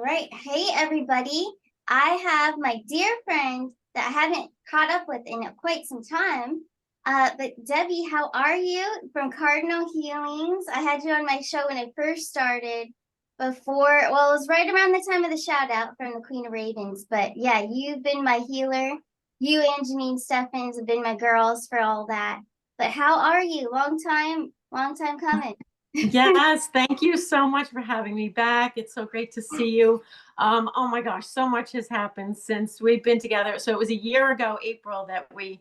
Right. Hey, everybody. I have my dear friend that I haven't caught up with in quite some time. But Debbie, how are you from Cardinal Healings? I had you on my show when I first started before, well, it was right around the time of the shout out from the Queen of Ravens. But yeah, you've been my healer. You and Janine Steffens have been my girls for all that. But how are you? Long time coming. Yes, thank you so much for having me back. It's so great to see you. Oh my gosh, so much has happened since we've been together. So it was a year ago, April, that we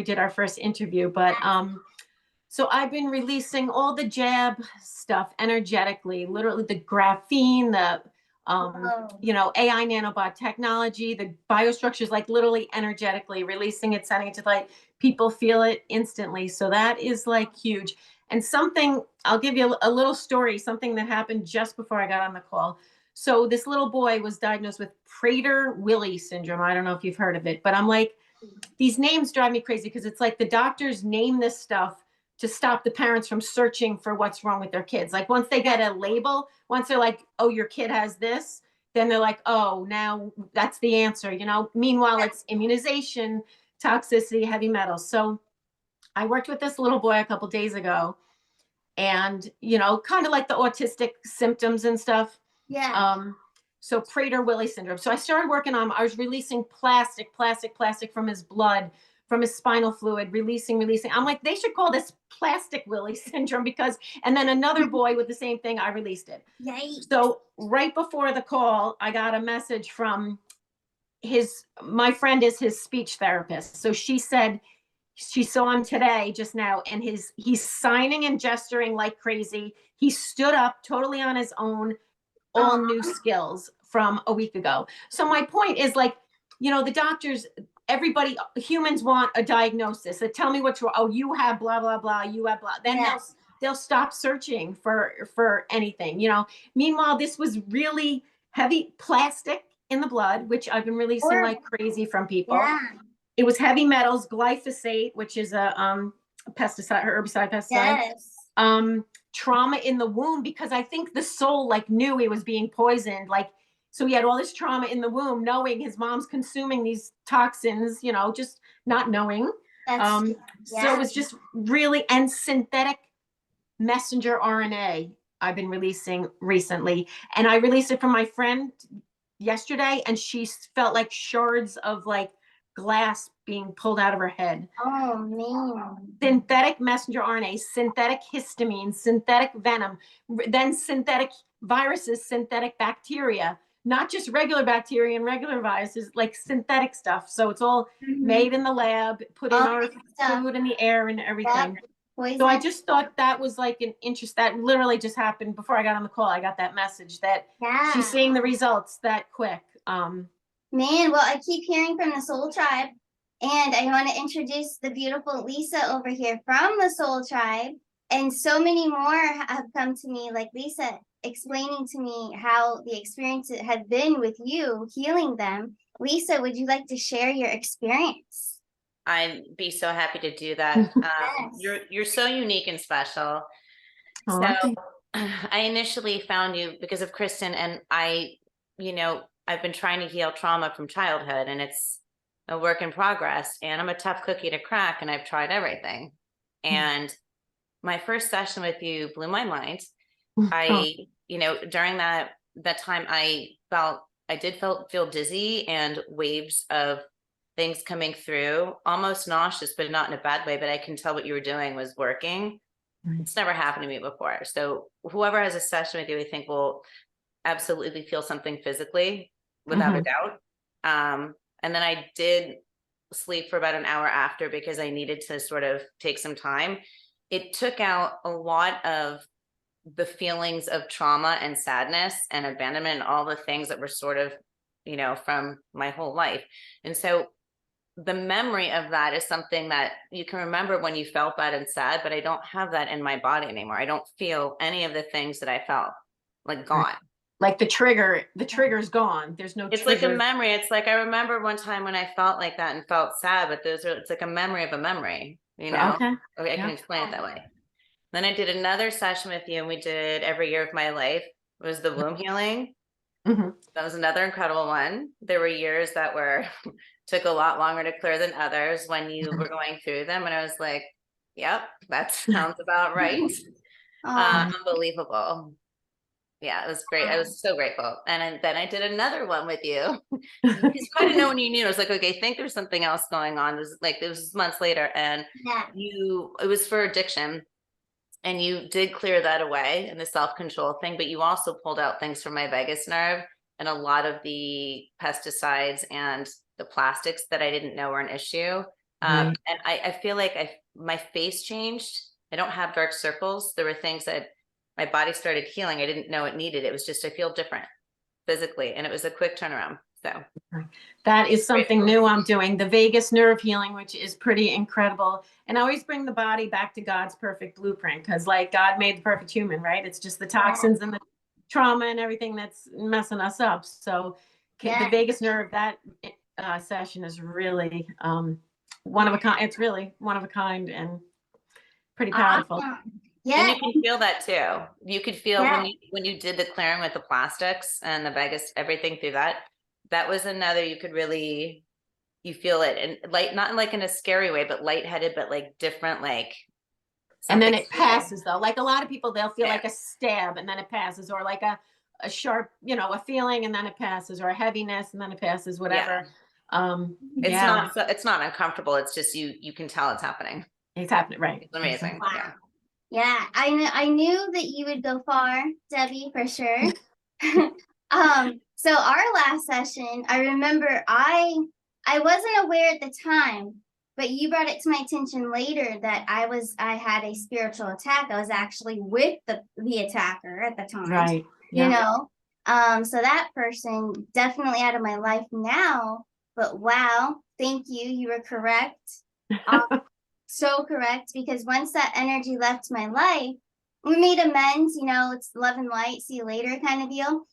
did our first interview. But so I've been releasing all the jab stuff energetically, literally the graphene, the Whoa. AI nanobot technology, the biostructures, like literally energetically releasing it, sending it to light. People feel it instantly. So that is like huge. And something, I'll give you a little story, something that happened just before I got on the call. So this little boy was diagnosed with Prader-Willi syndrome. I don't know if you've heard of it, but I'm like, these names drive me crazy because it's like the doctors name this stuff to stop the parents from searching for what's wrong with their kids. Like once they get a label, once they're like, oh, your kid has this, then they're like, oh, now that's the answer. Meanwhile, it's immunization, toxicity, heavy metals. So I worked with this little boy a couple days ago, and kind of like the autistic symptoms and stuff. Yeah. So Prader-Willi syndrome. So I started working on, I was releasing plastic from his blood, from his spinal fluid, releasing. I'm like, they should call this plastic Willi syndrome because, and then another boy with the same thing, I released it. Yikes. So right before the call, I got a message from my friend is his speech therapist. So she said, she saw him today just now, and he's signing and gesturing like crazy. He stood up totally on his own, all new skills from a week ago. So my point is, like, the doctors, everybody, humans want a diagnosis. So tell me what's wrong. Oh, you have blah blah blah. You have blah. Then they'll stop searching for anything. Meanwhile, this was really heavy plastic in the blood, which I've been releasing like crazy from people. Yeah. It was heavy metals, glyphosate, which is a pesticide, herbicide, pesticide. Yes. Trauma in the womb, because I think the soul like knew he was being poisoned. Like, so he had all this trauma in the womb, knowing his mom's consuming these toxins, just not knowing. So it was just really, and synthetic messenger RNA I've been releasing recently. And I released it from my friend yesterday, and she felt like shards of like glass being pulled out of her head. Oh man. Synthetic messenger RNA, synthetic histamine, synthetic venom, then synthetic viruses, synthetic bacteria, not just regular bacteria and regular viruses, like synthetic stuff. So it's all made in the lab, put in our food and the air and everything. Yep. So I just thought that was like an interest that literally just happened before I got on the call. I got that message that she's seeing the results that quick. Man, well, I keep hearing from the Soul Tribe, and I want to introduce the beautiful Lisa over here from the Soul Tribe. And so many more have come to me, like Lisa, explaining to me how the experience had been with you healing them. Lisa, would you like to share your experience? I'd be so happy to do that. You're so unique and special. So I initially found you because of Kristen, and I've been trying to heal trauma from childhood, and it's a work in progress, and I'm a tough cookie to crack, and I've tried everything. And my first session with you blew my mind. During that time, I did feel dizzy and waves of things coming through, almost nauseous, but not in a bad way. But I can tell what you were doing was working. It's never happened to me before. So whoever has a session with you, I think will absolutely feel something physically, without a doubt. And then I did sleep for about an hour after because I needed to sort of take some time. It took out a lot of the feelings of trauma and sadness and abandonment and all the things that were sort of, from my whole life. And so the memory of that is something that you can remember when you felt bad and sad, but I don't have that in my body anymore. I don't feel any of the things that I felt, like gone. Like the trigger's gone. There's no It's trigger. like a memory. It's like, I remember one time when I felt like that and felt sad, but it's like a memory of a memory, Okay. I can explain it that way. Then I did another session with you, and we did every year of my life. It was the womb healing. Mhm. That was another incredible one. There were years that were took a lot longer to clear than others when you were going through them. And I was like, yep, that sounds about right. Oh, Unbelievable. Yeah, it was great. I wow. was so grateful. And then I did another one with you. Because I didn't know when you knew. I was like, okay, I think there's something else going on. It was months later. And Yeah. it was for addiction. And you did clear that away and the self-control thing, but you also pulled out things from my vagus nerve and a lot of the pesticides and the plastics that I didn't know were an issue. Right. And I feel like my face changed. I don't have dark circles. There were things that my body started healing. I didn't know it needed. It was just, I feel different physically. And it was a quick turnaround. So That is something new I'm doing, the vagus nerve healing, which is pretty incredible. And I always bring the body back to God's perfect blueprint because, like, God made the perfect human, right? It's just the toxins and the trauma and everything that's messing us up. So, the Yeah. vagus nerve, that session is really one of a kind. It's really one of a kind and pretty powerful. Awesome. and Yeah. you can feel that too. You could feel Yeah. when you did the clearing with the plastics and the vagus, everything through that. That was another, you could really, you feel it, and light, not like in a scary way, but lightheaded, but like different, like And then something. it passes though. Like a lot of people, they'll feel Yeah. like a stab and then it passes, or like a sharp, a feeling and then it passes, or a heaviness and then it passes, whatever. Yeah, It's not uncomfortable. It's just you can tell it's happening. it's happening. Right. It's amazing. Wow. Yeah. Yeah. I knew that you would go far, Debbie, for sure. So our last session, I remember I wasn't aware at the time, but you brought it to my attention later that I had a spiritual attack. I was actually with the attacker at the time. Right. You know. So that person definitely out of my life now, but wow, thank you. You were correct. So correct, because once that energy left my life, we made amends, it's love and light, see you later kind of deal.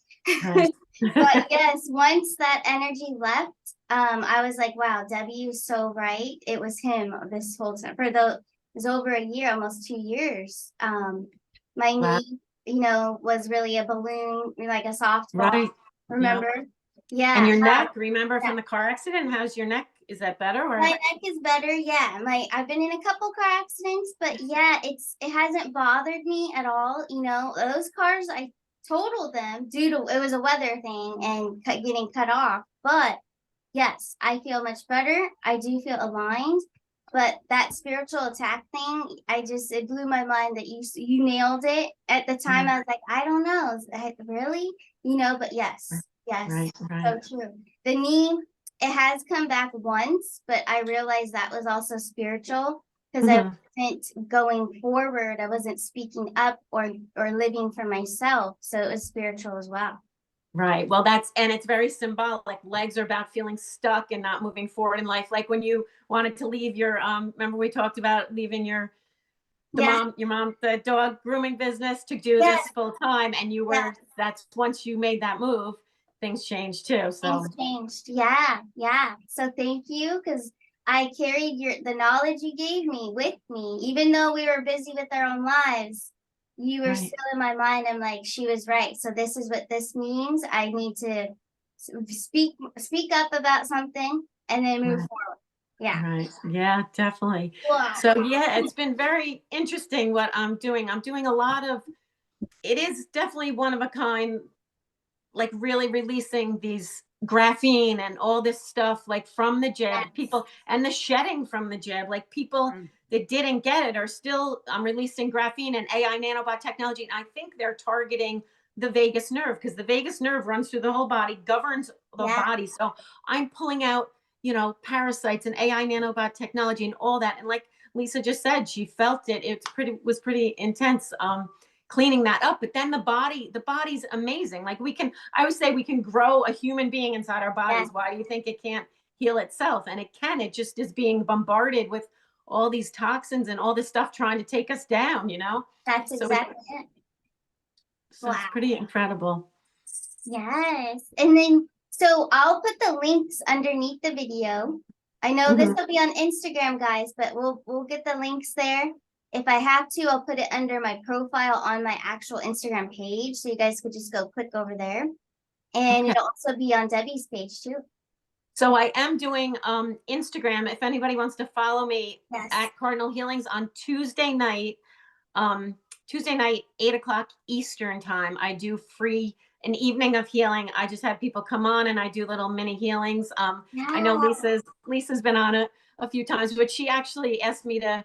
Right. But yes, once that energy left, I was like, wow, Debbie was so right. It was him this whole time. It was over a year, almost 2 years. My Wow. knee, was really a balloon, like a softball. Right. Remember? Yeah. And your neck, remember from the car accident? How's your neck? Is that better? Or My neck is better, yeah. I've been in a couple car accidents, but yeah, it hasn't bothered me at all. Those cars, I totaled them due to it was a weather thing and getting cut off. But yes, I feel much better. I do feel aligned. But that spiritual attack thing, it blew my mind that you nailed it. At the time, I was like, I don't know, really, but yes, Right. so true. The knee, it has come back once, but I realized that was also spiritual because I wasn't going forward. I wasn't speaking up or living for myself. So it was spiritual as well. Right. Well, it's very symbolic. Legs are about feeling stuck and not moving forward in life. Like when you wanted to leave your, remember we talked about leaving your mom, the dog grooming business to do this full time. And you were, that's once you made that move, things changed too. So things changed. Yeah. Yeah. So thank you. Cause I carried the knowledge you gave me with me, even though we were busy with our own lives. You were still in my mind. I'm like, she was right. So this is what this means. I need to speak up about something and then move forward. Yeah. Right. Yeah, definitely. Wow. So yeah, it's been very interesting what I'm doing. I'm doing a lot of, it is definitely one of a kind, like really releasing these graphene and all this stuff, like from the jab, people, and the shedding from the jab, like people that didn't get it are still, I'm releasing graphene and AI nanobot technology. And I think they're targeting the vagus nerve because the vagus nerve runs through the whole body, governs the body. So I'm pulling out, parasites and AI nanobot technology and all that. And like Lisa just said, she felt it. It was pretty intense. Cleaning that up, but then the body's amazing. Like I always say we can grow a human being inside our bodies. Why do you think it can't heal itself? And it can. It just is being bombarded with all these toxins and all this stuff trying to take us down, That's exactly it. So it's pretty incredible. Yes. And then, so I'll put the links underneath the video. I know this will be on Instagram, guys, but we'll get the links there. If I have to, I'll put it under my profile on my actual Instagram page. So you guys could just go click over there. And Okay. it'll also be on Debbie's page too. So I am doing Instagram. If anybody wants to follow me Yes. at Cardinal Healings on Tuesday night, 8 o'clock Eastern time, I do an evening of healing. I just have people come on and I do little mini healings. I know Yeah. Lisa's been on a few times, but she actually asked me to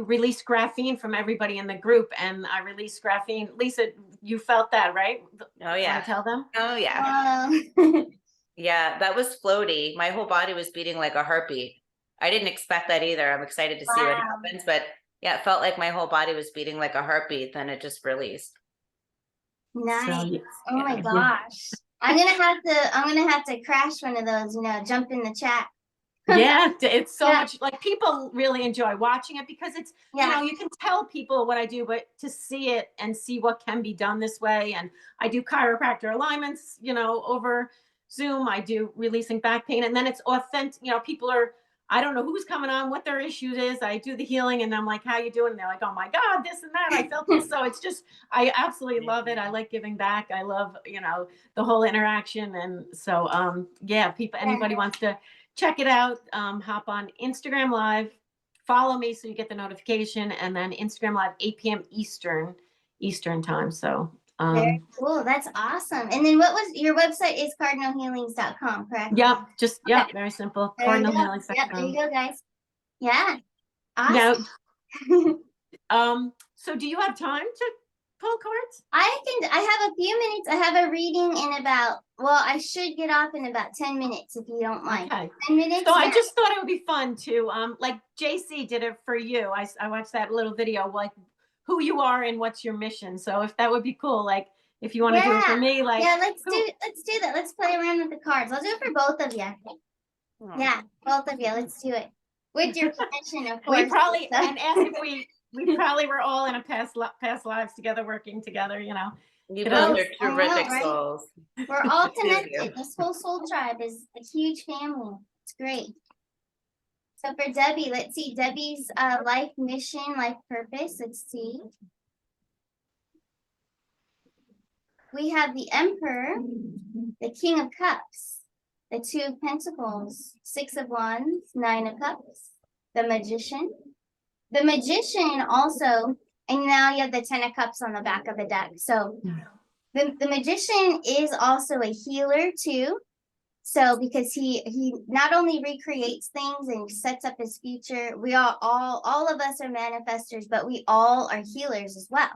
release graphene from everybody in the group, and I released graphene. Lisa, you felt that, right? Oh Want yeah. to tell them? Oh yeah. Wow. Yeah, that was floaty. My whole body was beating like a heartbeat. I didn't expect that either. I'm excited to see what Wow. happens, but yeah, it felt like my whole body was beating like a heartbeat. Then it just released. Nice. So, Oh my yeah. gosh. I'm gonna have to crash one of those, jump in the chat. Yeah, it's so Yeah. much, like, people really enjoy watching it because it's, Yeah. you can tell people what I do, but to see it and see what can be done this way. And I do chiropractor alignments, over Zoom. I do releasing back pain, and then it's authentic. People I don't know who's coming on, what their issue is. I do the healing and I'm like, how you doing? And they're like, oh my God, this and that. I felt this. So it's just, I absolutely love it. I like giving back. I love, the whole interaction. And so, yeah, anybody wants to check it out, hop on Instagram Live, follow me so you get the notification, and then Instagram Live 8 p.m. Eastern time. So Very cool. That's awesome. And then what was your website is cardinalhealings.com, correct? Yep, very simple. There you go. Yep, there CardinalHealings.com. you go, guys. Yeah. Now, Awesome. so do you have time to pull cards? I have a few minutes. I have a reading in I should get off in about 10 minutes if you don't mind. Okay. 10 minutes. So I Yeah. just thought it would be fun to, like JC did it for you. I watched that little video, like who you are and what's your mission. So if that would be cool, like if you want to do it for me, like let's do that. Let's play around with the cards. I'll do it for both of you. Oh. Yeah, both of you. Let's do it with your permission, of course. We probably and ask if we probably were all in a past lives together, working together. You It both always- are terrific right? souls. We're all The two of you. connected. This whole soul tribe is a huge family. It's great. So for Debbie, let's see Debbie's life mission, life purpose. Let's see. We have the Emperor, the King of Cups, the Two of Pentacles, Six of Wands, Nine of Cups, the Magician. The Magician also, and now you have the Ten of Cups on the back of the deck. So the Magician is also a healer too. So because he not only recreates things and sets up his future, we are all of us are manifestors, but we all are healers as well.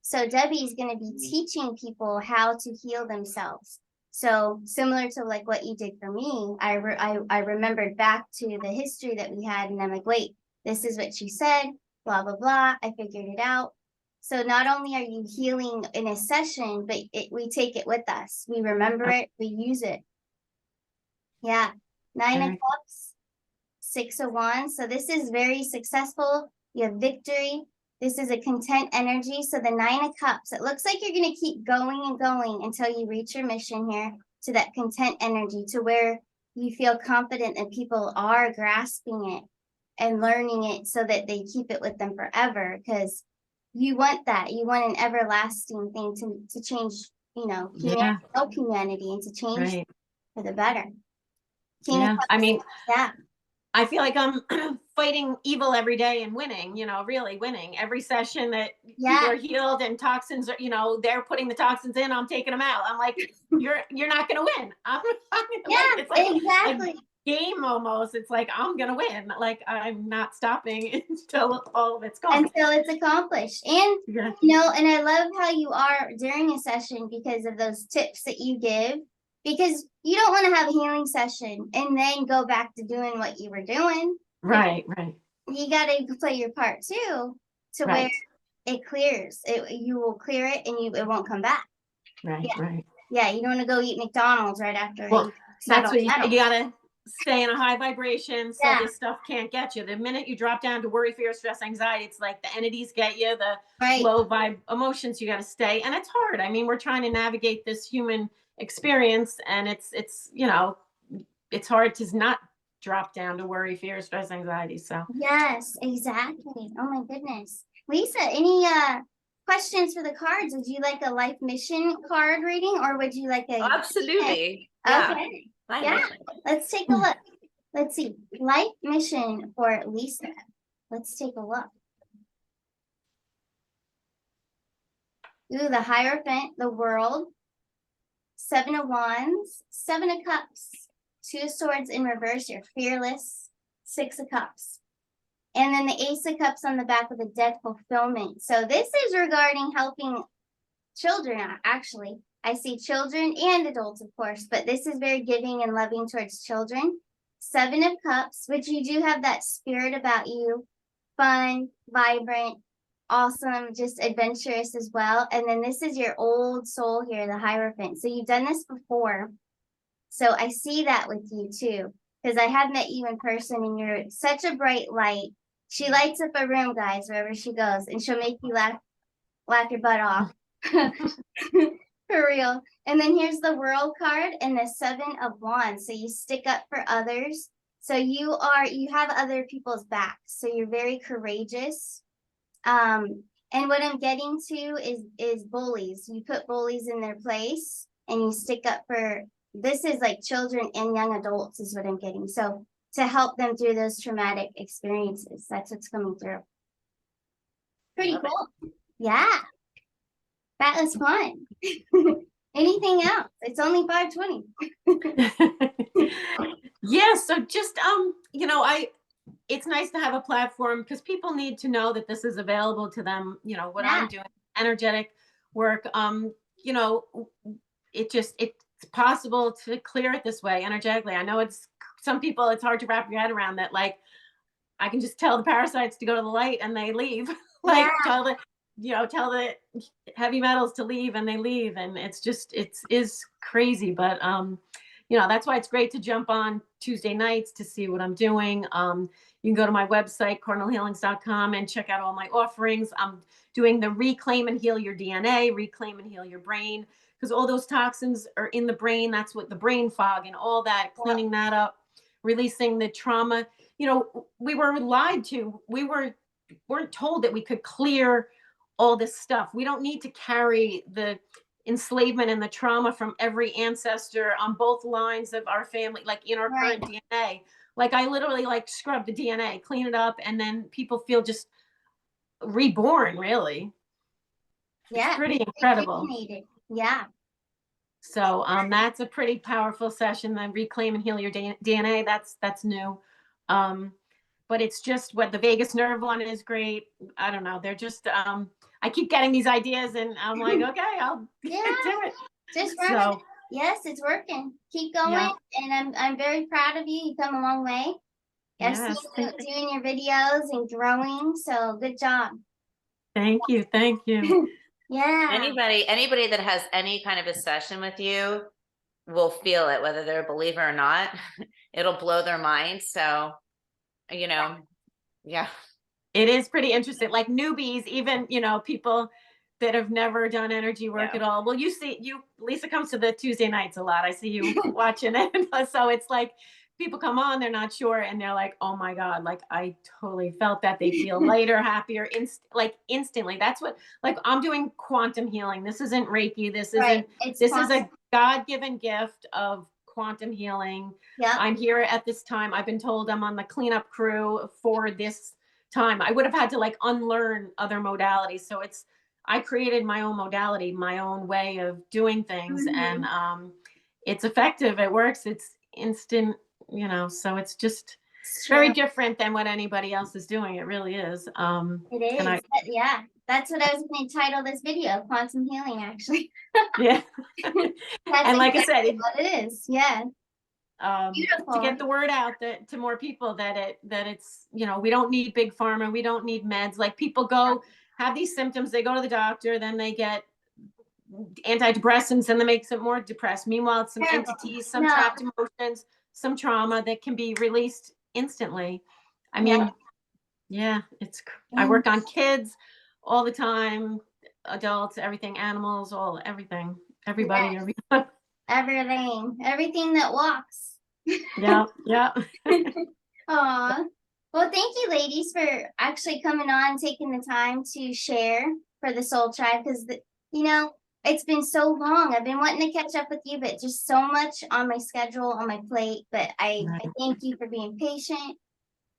So Debbie's going to be teaching people how to heal themselves. So similar to like what you did for me, I remembered back to the history that we had, and I'm like, wait, this is what she said, blah, blah, blah. I figured it out. So not only are you healing in a session, but we take it with us. We remember it, we use it. Yeah. Nine of Cups, Six of Wands. So this is very successful. You have victory. This is a content energy. So the Nine of Cups, it looks like you're going to keep going and going until you reach your mission here, to that content energy, to where you feel confident that people are grasping it and learning it so that they keep it with them forever. Because you want that. You want an everlasting thing to change, help humanity and to change for the better. Yeah, I mean, yeah. I feel like I'm fighting evil every day and winning, really winning every session that people are healed and toxins are, they're putting the toxins in, I'm taking them out. I'm like, you're not going to win. It's like exactly. A game almost. It's like, I'm going to win. Like, I'm not stopping until all of it's gone. Until it's accomplished. And, and I love how you are during a session because of those tips that you give. Because you don't want to have a healing session and then go back to doing what you were doing. Right. You got to play your part too, to where it clears. You will clear it and it won't come back. Right. Yeah, you don't want to go eat McDonald's right after. Well, that's what you got to stay in a high vibration so this stuff can't get you. The minute you drop down to worry, fear, stress, anxiety, it's like the entities get you, the low vibe emotions, you got to stay. And it's hard. I mean, we're trying to navigate this human experience, and it's it's hard to not drop down to worry, fear, stress, anxiety. So yes, exactly. Oh my goodness. Lisa, any questions for the cards. Would you like a life mission card reading, or would you like a? Absolutely. Yeah. Okay. Fine. Yeah. Let's take a look. Let's see. Life mission for Lisa. Let's take a look. Ooh, the Hierophant, the World, 7 of Wands, 7 of Cups, 2 of Swords in reverse. You're fearless. 6 of Cups. And then the Ace of Cups on the back with the Dead Fulfillment. So this is regarding helping children, actually. I see children and adults, of course, but this is very giving and loving towards children. 7 of Cups, which you do have that spirit about you. Fun, vibrant, awesome, just adventurous as well. And then this is your old soul here, the Hierophant. So you've done this before. So I see that with you too, because I have met you in person and you're such a bright light. She lights up a room, guys, wherever she goes, and she'll make you laugh your butt off. For real. And then here's the World card and the 7 of Wands. So you stick up for others. So you have other people's backs. So you're very courageous. And what I'm getting to is bullies. You put bullies in their place and you stick up for, this is like children and young adults is what I'm getting. So to help them through those traumatic experiences. That's what's coming through. Pretty cool. Yeah. That was fun. Anything else? It's only 5:20. Yeah, so just it's nice to have a platform because people need to know that this is available to them. What I'm doing, energetic work. It's possible to clear it this way energetically. I know some people, it's hard to wrap your head around that. Like, I can just tell the parasites to go to the light and they leave. Like, tell the heavy metals to leave and they leave. And it is crazy. But, that's why it's great to jump on Tuesday nights to see what I'm doing. You can go to my website, cardinalhealings.com, and check out all my offerings. I'm doing the Reclaim and Heal Your DNA, Reclaim and Heal Your Brain, because all those toxins are in the brain. That's what the brain fog and all that, cleaning that up, releasing the trauma. We were lied to. We weren't told that we could clear all this stuff. We don't need to carry the enslavement and the trauma from every ancestor on both lines of our family, like in our current DNA. Like, I literally scrub the DNA, clean it up, and then people feel just reborn, really. Yeah. It's pretty incredible. Yeah. So that's a pretty powerful session. Then Reclaim and Heal Your DNA. That's new. But it's just what the vagus nerve one is great. I don't know. They're just I keep getting these ideas and I'm like, okay, I'll do it. Just run. So, yes, it's working. Keep going. Yeah. And I'm very proud of you. You've come a long way. I've seen you doing your videos and growing. So good job. Thank you. Thank you. Yeah. Anybody that has any kind of a session with you will feel it, whether they're a believer or not. It'll blow their mind. So, yeah. It is pretty interesting. Like newbies, even, people that have never done energy work at all. Well, Lisa comes to the Tuesday nights a lot. I see you watching it. So it's like people come on, they're not sure. And they're like, oh my God, like I totally felt that. They feel lighter, happier, instantly. That's what, I'm doing quantum healing. This isn't Reiki. This is a God-given gift of quantum healing. Yeah. I'm here at this time. I've been told I'm on the cleanup crew for this time. I would have had to unlearn other modalities. So I created my own modality, my own way of doing things. Mm-hmm. And it's effective. It works. It's instant, so it's just very different than what anybody else is doing. It really is. It is. Yeah. That's what I was going to title this video, Quantum Healing, actually. Yeah. And like I said, what it is. Yeah. To get the word out to more people that it's, we don't need big pharma. We don't need meds. Like, people have these symptoms. They go to the doctor, then they get antidepressants and that makes it more depressed. Meanwhile, it's some entities, some trapped emotions, some trauma that can be released instantly. I mean, I work on kids all the time, adults, everything, animals, everything, everybody, everything that walks. Yeah. Aw. Well, thank you, ladies, for actually coming on, taking the time to share. for the Soul Tribe because, you know, it's been so long. I've been wanting to catch up with you, but just so much on my schedule, on my plate. But I thank you for being patient.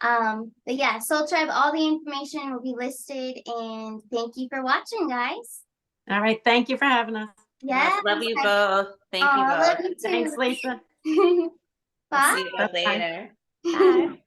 But yeah, Soul Tribe, all the information will be listed. And thank you for watching, guys. All right. Thank you for having us. Yeah. Love you both. Thank you Love both. you too. Thanks, Lisa. I'll Bye. see you guys Bye. later. Bye.